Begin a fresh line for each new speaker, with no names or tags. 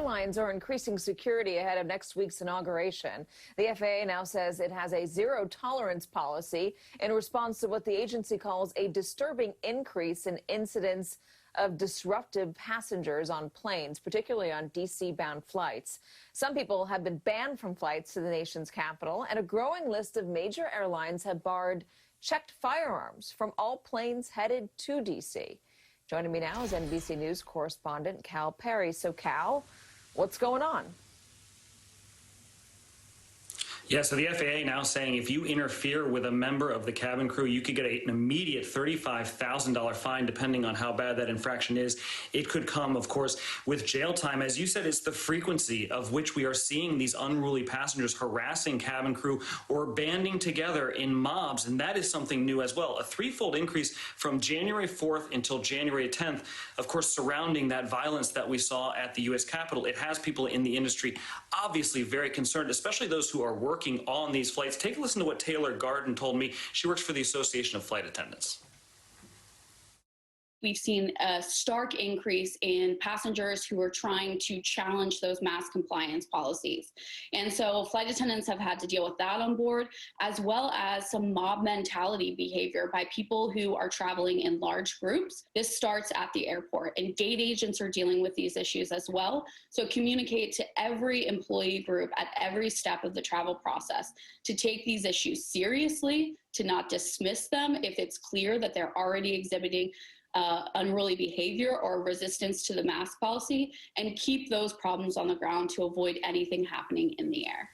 airlines are increasing security ahead of next week's inauguration. The FAA now says it has a zero-tolerance policy in response to what the agency calls a disturbing increase in incidents of disruptive passengers on planes, particularly on D.C.-bound flights. Some people have been banned from flights to the nation's capital, and a growing list of major airlines have barred checked firearms from all planes headed to D.C. Joining me now is NBC News correspondent Cal Perry. So, Cal, what's going on?
Yeah, so the FAA now saying if you interfere with a member of the cabin crew, you could get an immediate $35,000 fine, depending on how bad that infraction is. It could come, of course, with jail time. As you said, it's the frequency of which we are seeing these unruly passengers harassing cabin crew or banding together in mobs, and that is something new as well. A threefold increase from January 4th until January 10th, of course, surrounding that violence that we saw at the U.S. Capitol. It has people in the industry obviously very concerned, especially those who are working on these flights. Take a listen to what Taylor Garden told me. She works for the Association of Flight Attendants.
We've seen a stark increase in passengers who are trying to challenge those mask compliance policies. And so flight attendants have had to deal with that on board, as well as some mob mentality behavior by people who are traveling in large groups. This starts at the airport, and gate agents are dealing with these issues as well. So communicate to every employee group at every step of the travel process to take these issues seriously, to not dismiss them if it's clear that they're already exhibiting unruly behavior or resistance to the mask policy, and keep those problems on the ground to avoid anything happening in the air.